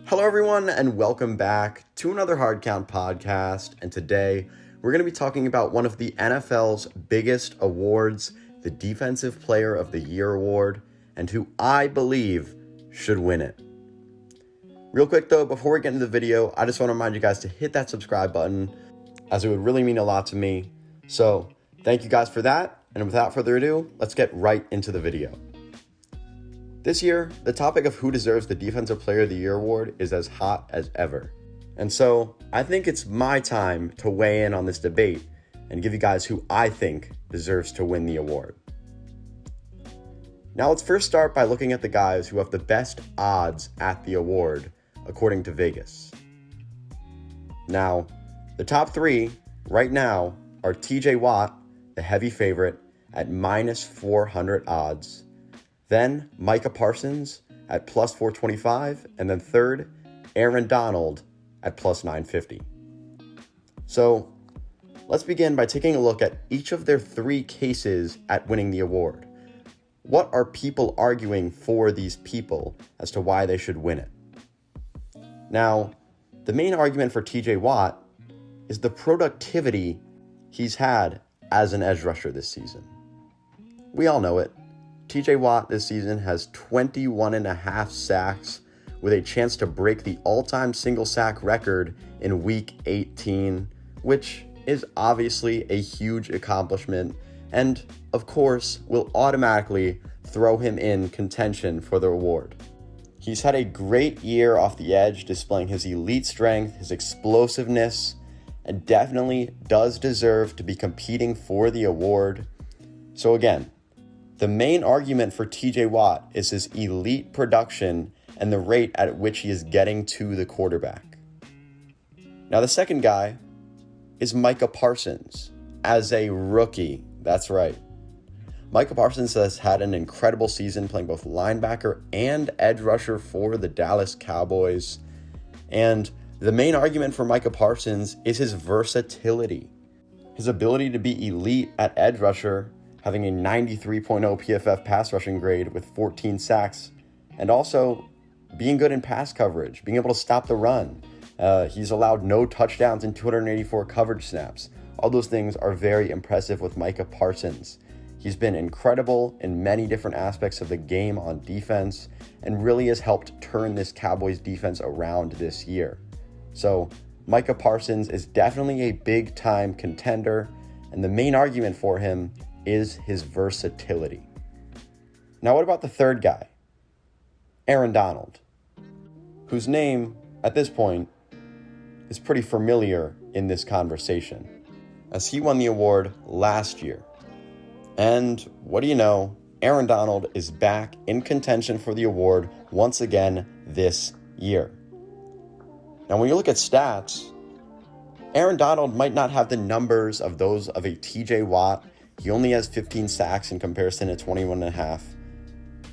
Hello everyone and welcome back to another Hard Count podcast, and today we're going to be talking about one of the NFL's biggest awards, the Defensive Player of the Year award, and who I believe should win it. Real quick though, before we get into the video, I just want to remind you guys to hit that subscribe button, as it would really mean a lot to me. So thank you guys for that, and without further ado, let's get right into the video. This year, the topic of who deserves the Defensive Player of the Year award is as hot as ever. And so, I think it's my time to weigh in on this debate and give you guys who I think deserves to win the award. Now let's first start by looking at the guys who have the best odds at the award, according to Vegas. Now, the top three right now are TJ Watt, the heavy favorite, at minus 400 odds. Then Micah Parsons at plus 425, and then third, Aaron Donald at plus 950. So let's begin by taking a look at each of their three cases at winning the award. What are people arguing for these people as to why they should win it? Now, the main argument for TJ Watt is the productivity he's had as an edge rusher this season. We all know it. TJ Watt this season has 21.5 sacks with a chance to break the all-time single sack record in week 18, which is obviously a huge accomplishment and, of course, will automatically throw him in contention for the award. He's had a great year off the edge, displaying his elite strength, his explosiveness, and definitely does deserve to be competing for the award. So again, the main argument for TJ Watt is his elite production and the rate at which he is getting to the quarterback. Now, the second guy is Micah Parsons as a rookie. That's right. Micah Parsons has had an incredible season playing both linebacker and edge rusher for the Dallas Cowboys. And the main argument for Micah Parsons is his versatility, his ability to be elite at edge rusher, having a 93.0 PFF pass rushing grade with 14 sacks, and also being good in pass coverage, being able to stop the run. He's allowed no touchdowns in 284 coverage snaps. All those things are very impressive with Micah Parsons. He's been incredible in many different aspects of the game on defense and really has helped turn this Cowboys defense around this year. So Micah Parsons is definitely a big-time contender, and the main argument for him is his versatility. Now, what about the third guy, Aaron Donald, whose name at this point is pretty familiar in this conversation, as he won the award last year. And what do you know, Aaron Donald is back in contention for the award once again this year. Now, when you look at stats, Aaron Donald might not have the numbers of those of a TJ Watt. He only has 15 sacks in comparison to 21.5.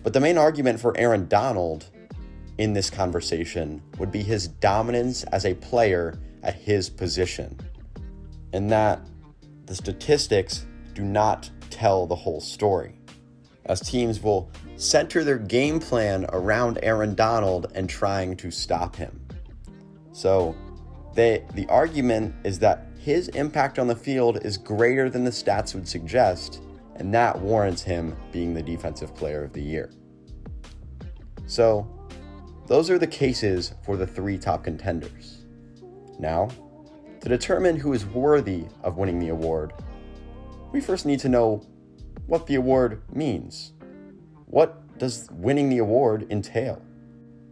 But the main argument for Aaron Donald in this conversation would be his dominance as a player at his position, and that the statistics do not tell the whole story, as teams will center their game plan around Aaron Donald and trying to stop him. So the argument is that his impact on the field is greater than the stats would suggest, and that warrants him being the Defensive Player of the Year. So, those are the cases for the three top contenders. Now, to determine who is worthy of winning the award, we first need to know what the award means. What does winning the award entail?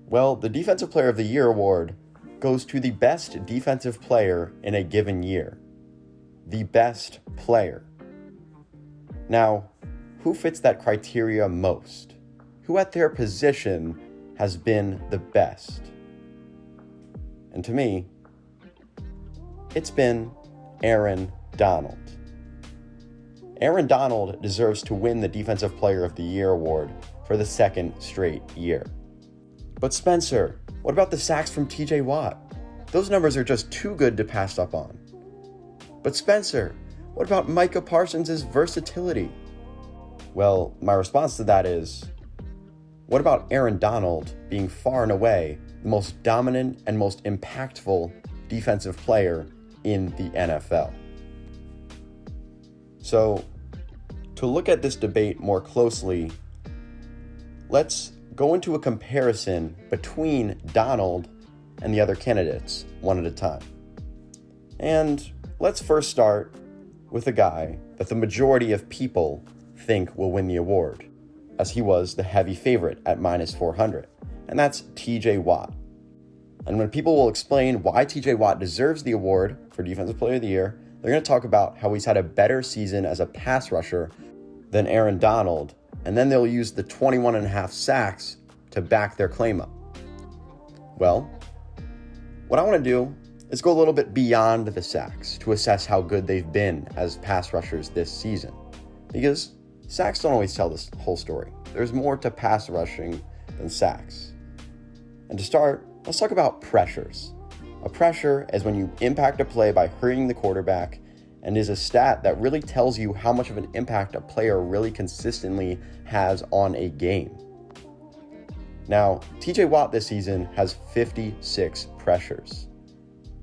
Well, the Defensive Player of the Year award goes to the best defensive player in a given year. The best player. Now, who fits that criteria most? Who at their position has been the best? And to me, it's been Aaron Donald. Aaron Donald deserves to win the Defensive Player of the Year award for the second straight year. But Spencer, what about the sacks from TJ Watt? Those numbers are just too good to pass up on. But Spencer, what about Micah Parsons' versatility? Well, my response to that is, what about Aaron Donald being far and away the most dominant and most impactful defensive player in the NFL? So, to look at this debate more closely, let's go into a comparison between Donald and the other candidates one at a time. And let's first start with a guy that the majority of people think will win the award, as he was the heavy favorite at minus 400, and that's TJ Watt. And when people will explain why TJ Watt deserves the award for Defensive Player of the Year, they're going to talk about how he's had a better season as a pass rusher than Aaron Donald, and then they'll use the 21.5 sacks to back their claim up. Well, what I want to do is go a little bit beyond the sacks to assess how good they've been as pass rushers this season. Because sacks don't always tell this whole story. There's more to pass rushing than sacks. And to start, let's talk about pressures. A pressure is when you impact a play by hurrying the quarterback, and is a stat that really tells you how much of an impact a player really consistently has on a game. Now, TJ Watt this season has 56 pressures,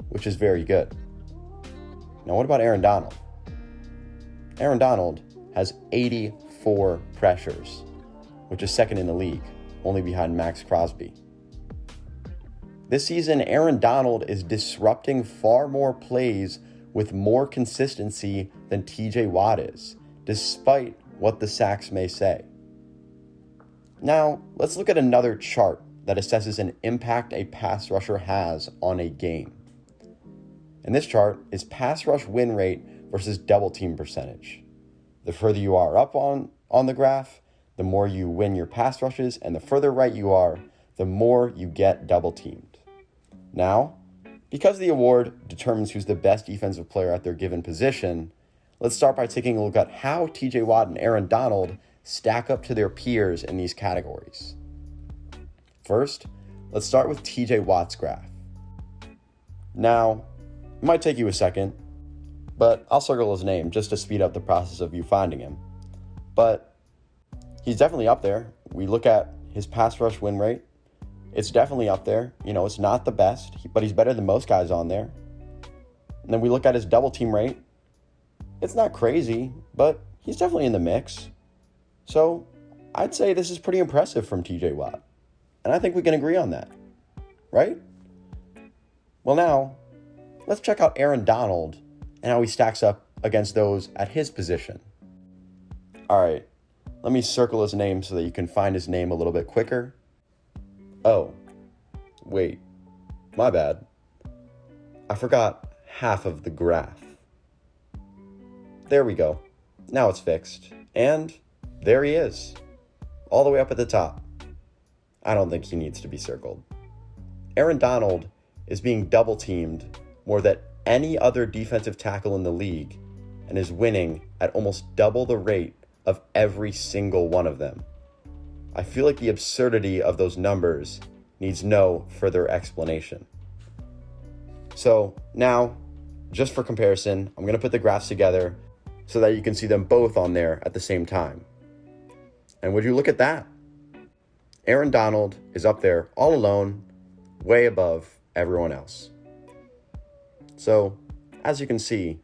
which is very good. Now, what about Aaron Donald? Aaron Donald has 84 pressures, which is second in the league, only behind Max Crosby. This season, Aaron Donald is disrupting far more plays with more consistency than TJ Watt is, despite what the sacks may say. Now, let's look at another chart that assesses an impact a pass rusher has on a game. And this chart is pass rush win rate versus double team percentage. The further you are up on the graph, the more you win your pass rushes, and the further right you are, the more you get double teamed. Now, because the award determines who's the best defensive player at their given position, let's start by taking a look at how TJ Watt and Aaron Donald stack up to their peers in these categories. First, let's start with TJ Watt's graph. Now, it might take you a second, but I'll circle his name just to speed up the process of you finding him. But he's definitely up there. We look at his pass rush win rate. It's definitely up there. It's not the best, but he's better than most guys on there. And then we look at his double team rate. It's not crazy, but he's definitely in the mix. So I'd say this is pretty impressive from TJ Watt. And I think we can agree on that, right? Well, now, let's check out Aaron Donald and how he stacks up against those at his position. All right, let me circle his name so that you can find his name a little bit quicker. Oh, wait, my bad. I forgot half of the graph. There we go. Now it's fixed. And there he is, all the way up at the top. I don't think he needs to be circled. Aaron Donald is being double teamed more than any other defensive tackle in the league and is winning at almost double the rate of every single one of them. I feel like the absurdity of those numbers needs no further explanation. So now, just for comparison, I'm going to put the graphs together so that you can see them both on there at the same time. And would you look at that? Aaron Donald is up there all alone, way above everyone else. So, as you can see,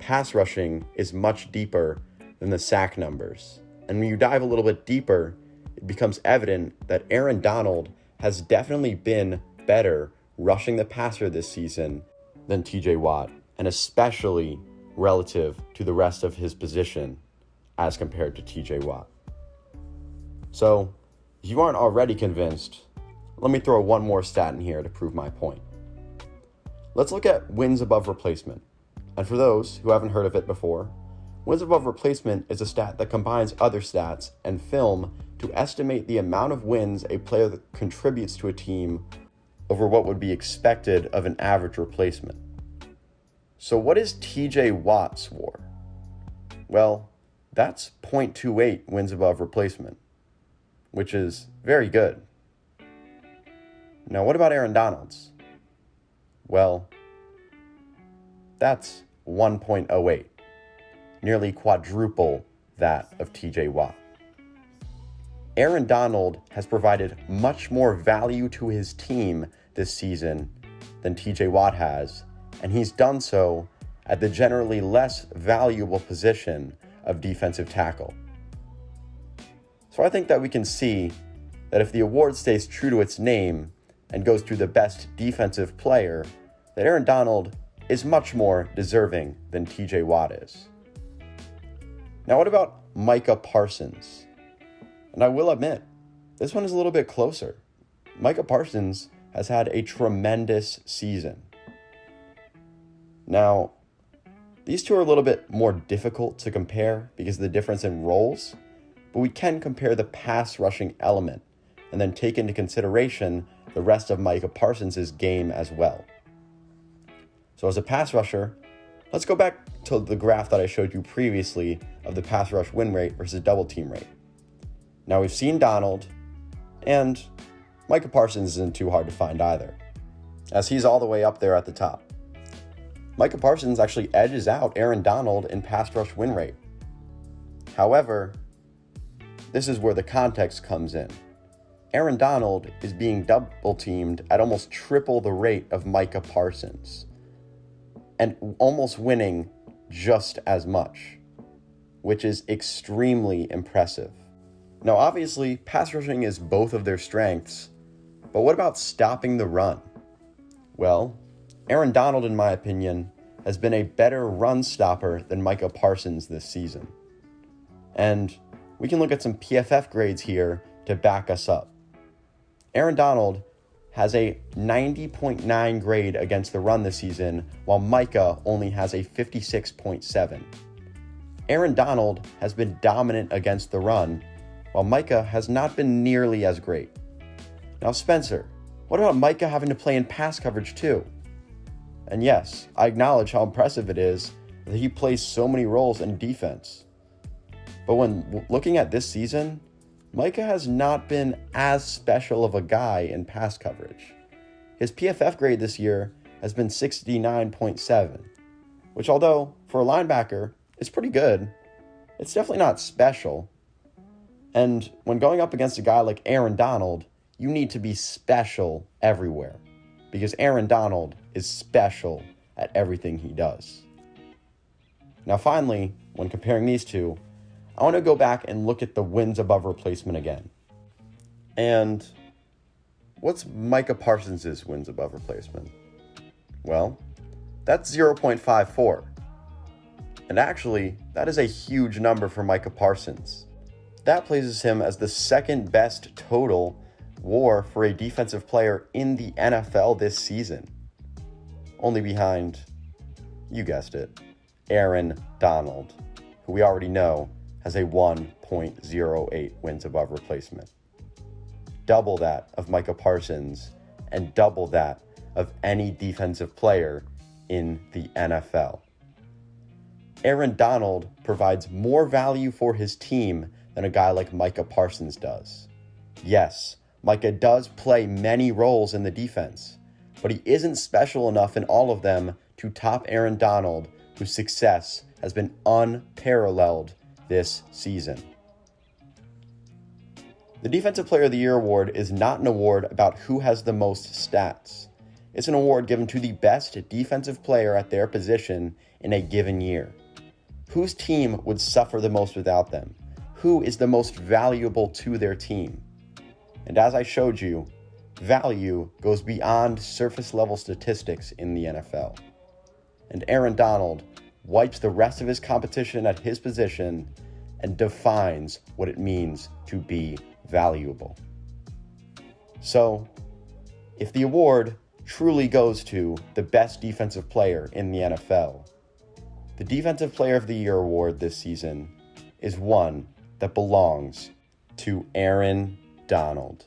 pass rushing is much deeper than the sack numbers. And when you dive a little bit deeper, it becomes evident that Aaron Donald has definitely been better rushing the passer this season than TJ Watt, and especially relative to the rest of his position as compared to TJ Watt. So, if you aren't already convinced, let me throw one more stat in here to prove my point. Let's look at wins above replacement. And for those who haven't heard of it before, wins above replacement is a stat that combines other stats and film to estimate the amount of wins a player that contributes to a team over what would be expected of an average replacement. So what is TJ Watt's WAR? Well, that's 0.28 wins above replacement, which is very good. Now, what about Aaron Donald's? Well, that's 1.08, nearly quadruple that of TJ Watt. Aaron Donald has provided much more value to his team this season than TJ Watt has, and he's done so at the generally less valuable position of defensive tackle. So I think that we can see that if the award stays true to its name and goes to the best defensive player, that Aaron Donald is much more deserving than TJ Watt is. Now, what about Micah Parsons? And I will admit, this one is a little bit closer. Micah Parsons has had a tremendous season. Now, these two are a little bit more difficult to compare because of the difference in roles, but we can compare the pass rushing element and then take into consideration the rest of Micah Parsons' game as well. So as a pass rusher, let's go back to the graph that I showed you previously of the pass rush win rate versus double team rate. Now we've seen Donald, and Micah Parsons isn't too hard to find either, as he's all the way up there at the top. Micah Parsons actually edges out Aaron Donald in pass rush win rate. However, this is where the context comes in. Aaron Donald is being double teamed at almost triple the rate of Micah Parsons, and almost winning just as much, which is extremely impressive. Now, obviously, pass rushing is both of their strengths, but what about stopping the run? Well, Aaron Donald, in my opinion, has been a better run stopper than Micah Parsons this season. And we can look at some PFF grades here to back us up. Aaron Donald has a 90.9 grade against the run this season, while Micah only has a 56.7. Aaron Donald has been dominant against the run, while Micah has not been nearly as great. Now, Spencer, what about Micah having to play in pass coverage too? And yes, I acknowledge how impressive it is that he plays so many roles in defense. But when looking at this season, Micah has not been as special of a guy in pass coverage. His PFF grade this year has been 69.7, which, although for a linebacker is pretty good, it's definitely not special. And when going up against a guy like Aaron Donald, you need to be special everywhere, because Aaron Donald is special at everything he does. Now finally, when comparing these two, I want to go back and look at the wins above replacement again. And what's Micah Parsons' wins above replacement? Well, that's 0.54. And actually, that is a huge number for Micah Parsons. That places him as the second best total WAR for a defensive player in the NFL this season. Only behind, you guessed it, Aaron Donald, who we already know has a 1.08 wins above replacement. Double that of Micah Parsons and double that of any defensive player in the NFL. Aaron Donald provides more value for his team than a guy like Micah Parsons does. Yes, Micah does play many roles in the defense, but he isn't special enough in all of them to top Aaron Donald, whose success has been unparalleled this season. The Defensive Player of the Year award is not an award about who has the most stats. It's an award given to the best defensive player at their position in a given year. Whose team would suffer the most without them? Who is the most valuable to their team? And as I showed you, value goes beyond surface level statistics in the NFL. And Aaron Donald wipes the rest of his competition at his position and defines what it means to be valuable. So, if the award truly goes to the best defensive player in the NFL, the Defensive Player of the Year award this season is one that belongs to Aaron Donald.